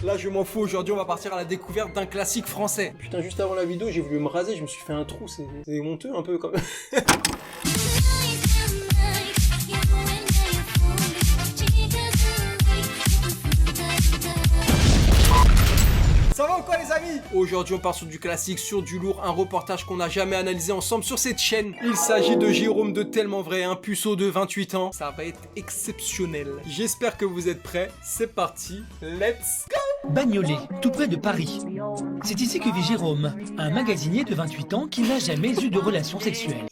Là je m'en fous, aujourd'hui on va partir à la découverte d'un classique français. Putain, juste avant la vidéo j'ai voulu me raser, je me suis fait un trou, c'est honteux un peu quand même. Ça va ou quoi les amis? Aujourd'hui on part sur du classique, sur du lourd, un reportage qu'on n'a jamais analysé ensemble sur cette chaîne. Il s'agit de Jérôme de Tellement Vrai, un puceau de 28 ans. Ça va être exceptionnel. J'espère que vous êtes prêts. C'est parti, let's go! Bagnolet, tout près de Paris. C'est ici que vit Jérôme, un magasinier de 28 ans qui n'a jamais eu de relation sexuelle.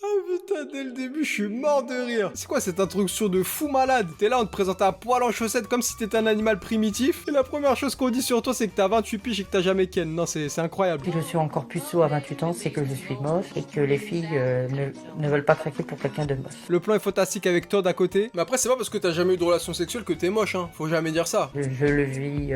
Putain, dès le début, je suis mort de rire. C'est quoi cette introduction de fou malade? T'es là, on te présente à poil en chaussettes comme si t'étais un animal primitif. Et la première chose qu'on dit sur toi, c'est que t'as 28 piges et que t'as jamais ken. Non, c'est incroyable. Si je suis encore puceau à 28 ans, c'est que je suis moche et que les filles ne veulent pas craquer pour quelqu'un de moche. Le plan est fantastique avec Todd à côté. Mais après, c'est pas parce que t'as jamais eu de relation sexuelle que t'es moche, hein. Faut jamais dire ça. Je le vis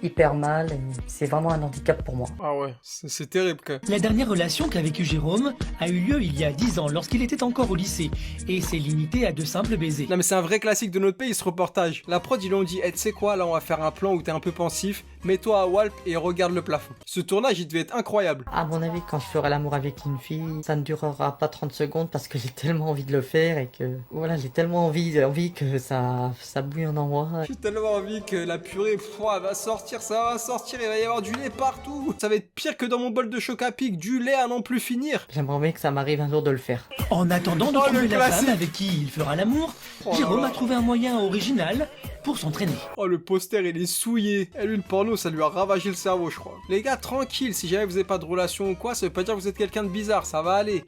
hyper mal et c'est vraiment un handicap pour moi. Ah ouais, c'est terrible, quoi. La dernière relation qu'a vécue Jérôme a eu lieu il y a 10 ans lorsqu'il était encore au lycée et s'est limité à de simples baisers. Non mais c'est un vrai classique de notre pays ce reportage. La prod ils lui ont dit tu sais quoi, là on va faire un plan où t'es un peu pensif, mets-toi à Walp et regarde le plafond. Ce tournage il devait être incroyable. À mon avis, quand je ferai l'amour avec une fille, ça ne durera pas 30 secondes parce que j'ai tellement envie de le faire et que voilà, j'ai tellement envie que ça bouillonne en moi. J'ai tellement envie que la purée elle va sortir, ça va sortir, il va y avoir du lait partout. Ça va être pire que dans mon bol de choc à pic, du lait à n'en plus finir. J'aimerais bien que ça m'arrive un jour de le faire. En attendant de trouver la femme avec qui il fera l'amour, Jérôme a trouvé un moyen original pour s'entraîner. Oh le poster il est souillé. Et lui le porno ça lui a ravagé le cerveau je crois. Les gars tranquille, si jamais vous avez pas de relation ou quoi, ça veut pas dire que vous êtes quelqu'un de bizarre, ça va aller.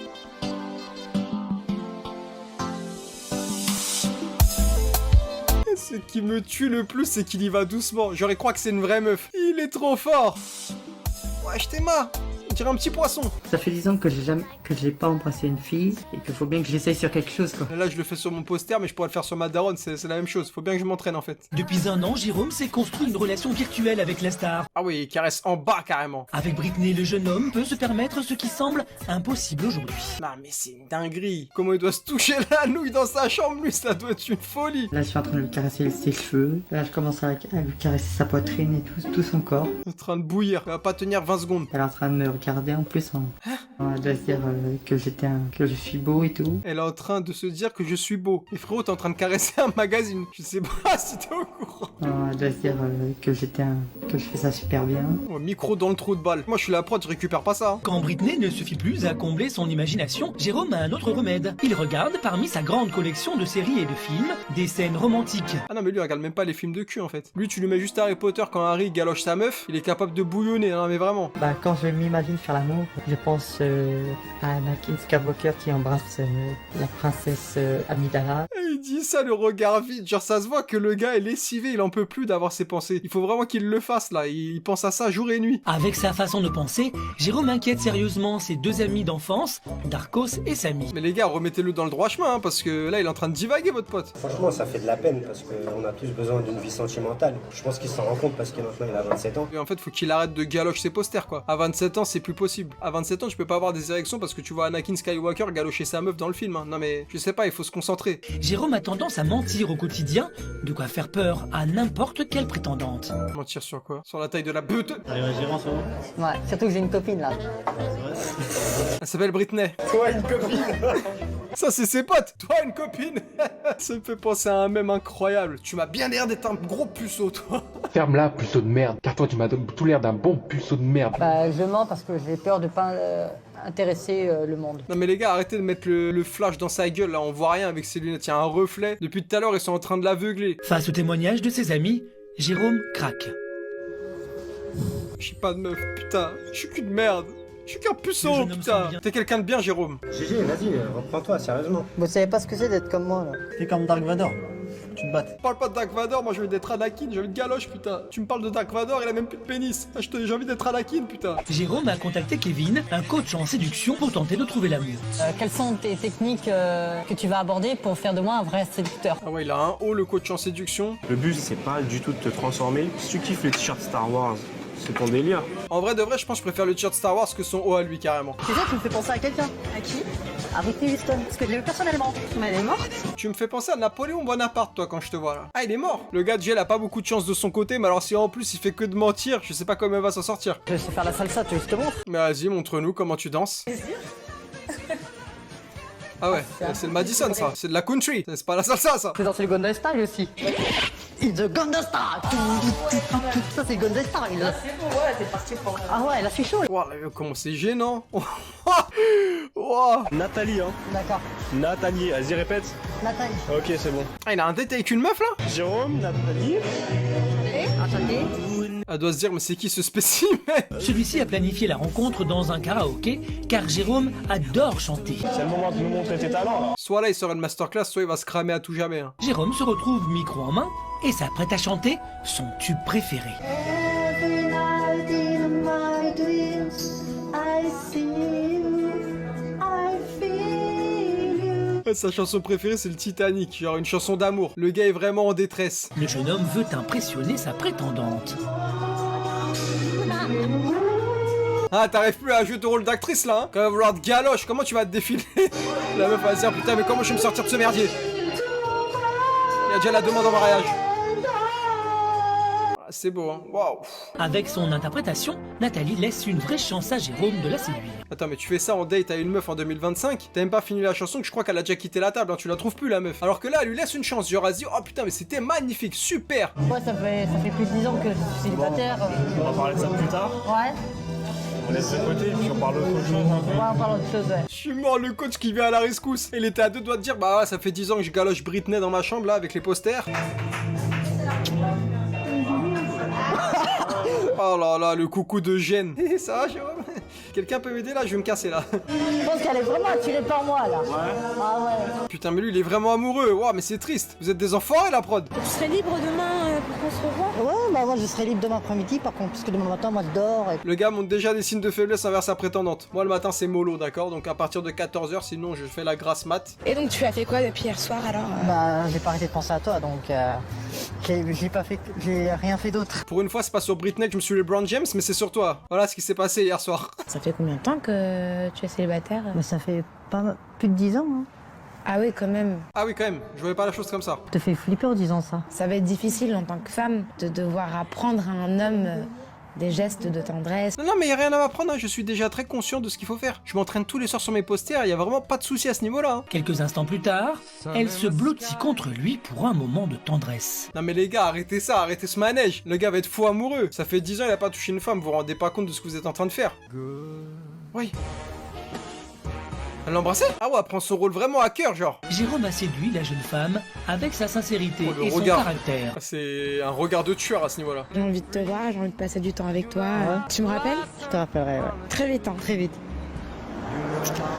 Ce qui me tue le plus c'est qu'il y va doucement. J'aurais croire que c'est une vraie meuf. Il est trop fort. Wesh Théma, on dirait un petit poisson. Ça fait 10 ans que j'ai pas embrassé une fille et qu'il faut bien que j'essaye sur quelque chose quoi. Là je le fais sur mon poster mais je pourrais le faire sur ma daronne, c'est la même chose. Faut bien que je m'entraîne en fait. Depuis un an, Jérôme s'est construit une relation virtuelle avec la star. Ah oui, il caresse en bas carrément. Avec Britney, le jeune homme peut se permettre ce qui semble impossible aujourd'hui. Non mais c'est une dinguerie. Comment il doit se toucher la nouille dans sa chambre lui, ça doit être une folie. Là je suis en train de lui caresser ses cheveux. Là je commence à lui caresser sa poitrine et tout son corps. En train de bouillir, ça va pas tenir 20 secondes. Elle est en train de me regarder en plus elle doit se dire que je suis beau et tout. Elle est en train de se dire que je suis beau. Et frérot, t'es en train de caresser un magazine. Je sais pas si t'es au courant. Elle doit se dire que je fais ça super bien. Oh, micro dans le trou de balle. Moi je suis la prod, je récupère pas ça. Quand Britney ne suffit plus à combler son imagination, Jérôme a un autre remède. Il regarde parmi sa grande collection de séries et de films des scènes romantiques. Ah non mais lui il regarde même pas les films de cul en fait. Lui tu lui mets juste Harry Potter quand Harry galoche sa meuf, il est capable de bouillonner, non mais vraiment. Bah quand je m'imagine faire l'amour, je pense à Anakin Skywalker qui embrasse la princesse Amidala. Et il dit ça le regard vide, genre ça se voit que le gars est lessivé, il en peut plus d'avoir ses pensées. Il faut vraiment qu'il le fasse là, il pense à ça jour et nuit. Avec sa façon de penser, Jérôme inquiète sérieusement ses deux amis d'enfance, Darkos et Samy. Mais les gars, remettez-le dans le droit chemin, hein, parce que là il est en train de divaguer votre pote. Franchement, ça fait de la peine parce qu'on a tous besoin d'une vie sentimentale. Je pense qu'il s'en rend compte parce que maintenant il a 27 ans. Et en fait, faut qu'il arrête de galocher ses posters quoi. À 27 ans, c'est plus possible. À 27 ans, tu peux pas avoir des érections parce que tu vois Anakin Skywalker galocher sa meuf dans le film. Hein. Non mais, je sais pas, il faut se concentrer. Jérôme a tendance à mentir au quotidien, de quoi faire peur à n'importe quelle prétendante. Mentir sur quoi? Sur la taille de la beute. Ouais, surtout que j'ai une copine là. Elle s'appelle Britney. Toi, une copine. Ça c'est ses potes. Toi une copine. Ça me fait penser à un mème incroyable. Tu m'as bien l'air d'être un gros puceau toi. Ferme-la, puceau de merde, car toi tu m'as tout l'air d'un bon puceau de merde. Bah je mens parce que j'ai peur de pas intéresser le monde. Non mais les gars, arrêtez de mettre le flash dans sa gueule là, on voit rien avec ses lunettes, il y a un reflet. Depuis tout à l'heure, ils sont en train de l'aveugler. Face au témoignage de ses amis, Jérôme craque. Je suis pas de meuf, putain, je suis qu'une merde. Je suis qu'un Le puceau, jeune homme putain. sent bien. T'es quelqu'un de bien, Jérôme. GG, vas-y, reprends-toi, sérieusement. Vous savez pas ce que c'est d'être comme moi là. T'es comme Dark Vador, tu te battes. Parle pas de Dark Vador, moi j'ai envie d'être Anakin, j'ai envie de galoche, putain. Tu me parles de Dark Vador, il a même plus de pénis. Ah, j'ai envie d'être Anakin, putain. Jérôme a contacté Kevin, un coach en séduction pour tenter de trouver l'amour. Quelles sont tes techniques que tu vas aborder pour faire de moi un vrai séducteur? Ah ouais, il a un haut, le coach en séduction. Le but, c'est pas du tout de te transformer. Si tu kiffes les t-shirts Star Wars, c'est ton délire. En vrai de vrai, je pense que je préfère le t-shirt Star Wars que son haut à lui, carrément. C'est ça, tu me fais penser à quelqu'un. À qui? à Whitney Houston, parce que je l'ai eu personnellement. Mais elle est morte. Tu me fais penser à Napoléon Bonaparte, toi, quand je te vois là. Ah, il est mort. Le gars de Gel a pas beaucoup de chance de son côté, mais alors si en plus il fait que de mentir, je sais pas comment il va s'en sortir. Je sais faire la salsa, tu veux que je te montre? Mais vas-y, montre-nous comment tu danses. Ah ouais, c'est le Madison ça, c'est de la country, c'est pas la salsa ça. C'est dans le Gonda Style aussi. It's the Gonda Style. Ça c'est Gonda Style. Ouais, t'es parti pour... Ah ouais, là je suis chaud. Wow, comment c'est gênant. Wow. Nathalie, hein. D'accord. Nathalie, vas-y, répète. Nathalie. Ok, c'est bon. Ah, il a un date avec une meuf là? Jérôme, Nathalie. Enchanté. Elle doit se dire, mais c'est qui ce spécimen? Celui-ci a planifié la rencontre dans un karaoké car Jérôme adore chanter. C'est le moment de nous montrer tes talents, là. Soit là il sort une masterclass, soit il va se cramer à tout jamais. Hein. Jérôme se retrouve micro en main et s'apprête à chanter son tube préféré. Sa chanson préférée c'est le Titanic, genre une chanson d'amour. Le gars est vraiment en détresse. Le jeune homme veut impressionner sa prétendante. Ah, t'arrives plus à jouer ton rôle d'actrice là, hein? Quand même vouloir te galoche, comment tu vas te défiler? La meuf va se dire, putain, mais comment je vais me sortir de ce merdier? Il y a déjà la demande en mariage. Ah, c'est beau, hein? Waouh. Avec son interprétation, Nathalie laisse une vraie chance à Jérôme de la séduire. Attends, mais tu fais ça en date à une meuf en 2025? T'as même pas fini la chanson que je crois qu'elle a déjà quitté la table, hein? Tu la trouves plus la meuf. Alors que là, elle lui laisse une chance. Genre, elle se dit, oh putain, mais c'était magnifique, super. Ouais, ça fait plus de 10 ans que je suis célibataire. On va parler de ça plus tard. Ouais. On laisse de côté et puis on parle d'autre chose un peu. Ouais, on parle autre chose, ouais. Je suis mort, le coach qui vient à la rescousse. Il était à deux doigts de dire, bah ouais, ça fait 10 ans que je galoche Britney dans ma chambre là avec les posters. Oh là là, le coucou de gêne. Ça va, Jérôme? Quelqu'un peut m'aider là? Je vais me casser là. Je pense qu'elle est vraiment attirée par moi, là. Ah ouais. Putain, mais lui, il est vraiment amoureux. Waouh, mais c'est triste. Vous êtes des enfoirés, la prod. Tu serais libre demain pour qu'on se revoie? Ouais, bah moi je serai libre demain après-midi par contre, puisque demain matin moi je dors. Et... Le gars montre déjà des signes de faiblesse envers sa prétendante. Moi, le matin, c'est mollo, d'accord? Donc à partir de 14h, sinon, je fais la grasse mat. Et donc tu as fait quoi depuis hier soir alors Bah j'ai pas arrêté de penser à toi, donc j'ai rien fait d'autre. Pour une fois, c'est pas sur Britney que je me suis LeBron James, mais c'est sur toi. Voilà ce qui s'est passé hier soir. Ça fait combien de temps que tu es célibataire? Mais ça fait pas plus de 10 ans, hein. Ah oui, quand même. Ah oui, quand même. Je voyais pas la chose comme ça. Te fait flipper en disant ça. Ça va être difficile en tant que femme de devoir apprendre à un homme des gestes de tendresse. Non, non, mais y a rien à m'apprendre, hein. Je suis déjà très conscient de ce qu'il faut faire. Je m'entraîne tous les soirs sur mes posters, y a vraiment pas de souci à ce niveau-là. Hein. Quelques instants plus tard, elle se blottit contre lui pour un moment de tendresse. Non mais les gars, arrêtez ça, arrêtez ce manège. Le gars va être fou amoureux. Ça fait 10 ans il a pas touché une femme, vous vous rendez pas compte de ce que vous êtes en train de faire. Oui. Elle l'embrassait? Ah ouais, elle prend son rôle vraiment à cœur, genre. Jérôme a séduit la jeune femme avec sa sincérité Oh, le et son regard. caractère. Ah, c'est un regard de tueur à ce niveau-là. J'ai envie de te voir, j'ai envie de passer du temps avec toi. Tu me rappelles? Je te rappellerai, ouais. Très vite, hein. Très vite.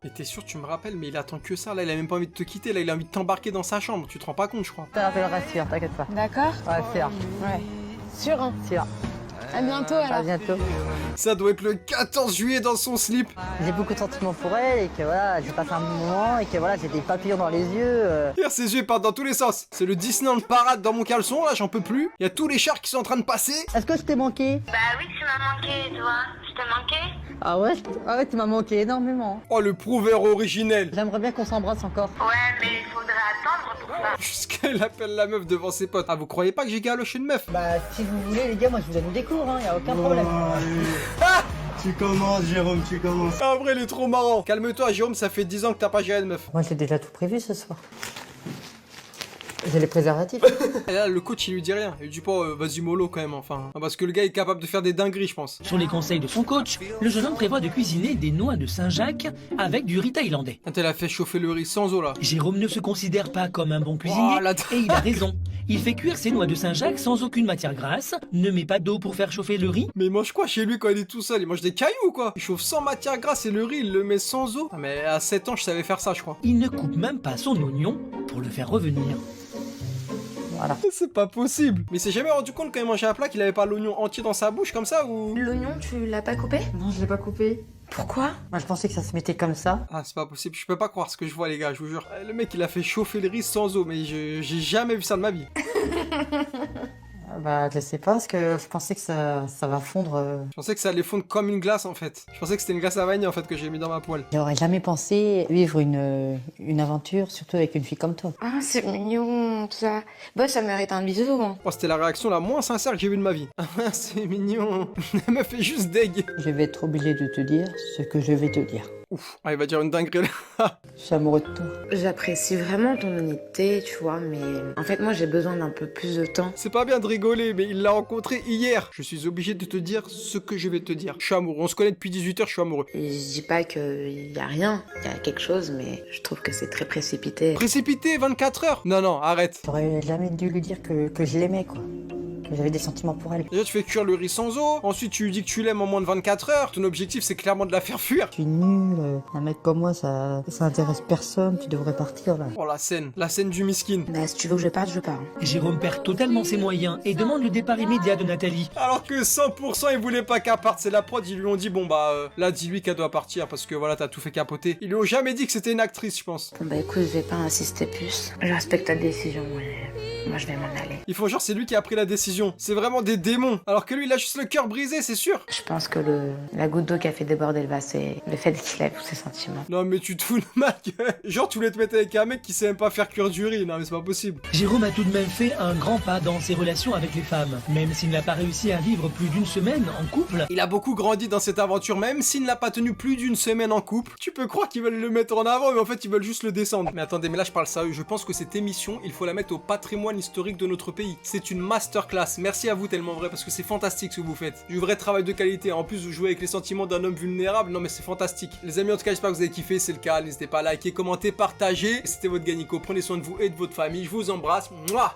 Mais t'es sûr, tu me rappelles, mais il attend que ça. Là, il a même pas envie de te quitter. Là, il a envie de t'embarquer dans sa chambre. Tu te rends pas compte, je crois. Je te rappellerai sûr, t'inquiète pas. D'accord? Ouais, sûr. Ouais. Sûr, hein? Sûr. À bientôt À alors. bientôt. Ça doit être le 14 juillet dans son slip. J'ai beaucoup de sentiments pour elle et que voilà, j'ai passé un bon moment et que voilà, j'ai des papillons dans les yeux. Hier, ses yeux partent dans tous les sens. C'est le Disneyland parade dans mon caleçon, là, j'en peux plus. Il y a tous les chars qui sont en train de passer. Est-ce que je t'ai manqué? Bah oui, tu m'as manqué, toi. Je t'ai manqué? Ah ouais, tu m'as manqué énormément. Oh, le prouveur originel. J'aimerais bien qu'on s'embrasse encore. Ouais, mais il faudrait attendre pour ça. Jusqu'elle appelle la meuf devant ses potes. Ah, vous croyez pas que j'ai galoché une meuf? Bah si vous voulez les gars, moi je vous donne des cours, hein, y a aucun problème. Tu commences, Jérôme, tu commences. Ah, en vrai, il est trop marrant. Calme-toi, Jérôme, ça fait 10 ans que t'as pas géré de meuf. Moi j'ai déjà tout prévu ce soir. J'ai les préservatifs. Et là, le coach, il lui dit rien. Il lui dit pas, vas-y, mollo quand même, enfin. Ah, parce que le gars est capable de faire des dingueries, je pense. Sur les conseils de son coach, le jeune homme prévoit de cuisiner des noix de Saint-Jacques avec du riz thaïlandais. Quand elle a fait chauffer le riz sans eau, là. Jérôme ne se considère pas comme un bon cuisinier Oh, là- et il a raison. Il fait cuire ses noix de Saint-Jacques sans aucune matière grasse, ne met pas d'eau pour faire chauffer le riz. Mais il mange quoi chez lui quand il est tout seul? Il mange des cailloux ou quoi? Il chauffe sans matière grasse et le riz, il le met sans eau. Ah, mais à 7 ans, je savais faire ça, je crois. Il ne coupe même pas son oignon pour le faire revenir. Voilà. C'est pas possible. Mais il s'est jamais rendu compte quand il mangeait un plat qu'il avait pas l'oignon entier dans sa bouche comme ça ou... L'oignon, tu l'as pas coupé? Non, je l'ai pas coupé. Pourquoi? Moi je pensais que ça se mettait comme ça. Ah, c'est pas possible. Je peux pas croire ce que je vois, les gars, je vous jure. Le mec, il a fait chauffer le riz sans eau, mais j'ai jamais vu ça de ma vie. Bah, je sais pas, parce que je pensais que ça va fondre. Je pensais que ça allait fondre comme une glace en fait. Je pensais que c'était une glace à vanille en fait que j'ai mis dans ma poêle. J'aurais jamais pensé vivre une aventure, surtout avec une fille comme toi. Ah, c'est mignon, tout ça. Bah, ça mérite un bisou. Hein. Oh, c'était la réaction la moins sincère que j'ai vue de ma vie. Ah, c'est mignon. Elle me fait juste deg. Je vais être obligé de te dire ce que je vais te dire. Ouf, ah, il va dire une dinguerie là. Je suis amoureux de toi. J'apprécie vraiment ton honnêteté, tu vois, mais en fait, moi, j'ai besoin d'un peu plus de temps. C'est pas bien de rigoler, mais il l'a rencontré hier. Je suis obligé de te dire ce que je vais te dire. Je suis amoureux. On se connaît depuis 18 h, je suis amoureux. Et je dis pas qu'il y a rien, il y a quelque chose, mais je trouve que c'est très précipité. Précipité, 24 heures. Non, non, arrête. J'aurais jamais dû lui dire que je l'aimais, quoi. Que j'avais des sentiments pour elle. Déjà, tu fais cuire le riz sans eau. Ensuite, tu lui dis que tu l'aimes en moins de 24 heures. Ton objectif, c'est clairement de la faire fuir. Je suis nul. Un mec comme moi, ça intéresse personne. Tu devrais partir, là. Oh, la scène du miskin. Bah, si tu veux que je parte, je pars. Jérôme perd totalement ses moyens et demande le départ immédiat de Nathalie. Alors que 100% ils voulaient pas qu'elle parte, c'est la prod, ils lui ont dit bon bah là dis-lui qu'elle doit partir parce que voilà t'as tout fait capoter. Ils lui ont jamais dit que c'était une actrice je pense. Bon, bah écoute, je vais pas insister plus. Je respecte ta décision, moi je vais m'en aller. Ils font genre c'est lui qui a pris la décision. C'est vraiment des démons. Alors que lui il a juste le cœur brisé c'est sûr. Je pense que la goutte d'eau qui a fait déborder le vase, c'est le fait qu'il ait tous ses sentiments. Non mais tu te fous de ma gueule. Genre tu voulais te mettre avec un mec qui sait même pas faire cuire du riz. Non mais c'est pas possible. Jérôme a tout de même fait un grand pas dans ses relations avec les femmes. Même s'il n'a pas réussi à vivre plus d'une semaine en couple, Il a beaucoup grandi dans cette aventure même s'il n'a pas tenu plus d'une semaine en couple. Tu peux croire qu'ils veulent le mettre en avant mais en fait ils veulent juste le descendre. Mais attendez mais là je parle sérieux. Je pense que cette émission il faut la mettre au patrimoine historique de notre pays. C'est une masterclass. Merci à vous tellement vrai parce que c'est fantastique ce que vous faites. Du vrai travail de qualité. En plus vous jouez avec les sentiments d'un homme vulnérable. Non mais c'est fantastique. Les amis en tout cas j'espère que vous avez kiffé. C'est le cas. N'hésitez pas à liker, commenter, partager. C'était votre Ganico. Prenez soin de vous et de votre famille. Je vous embrasse. Mouah.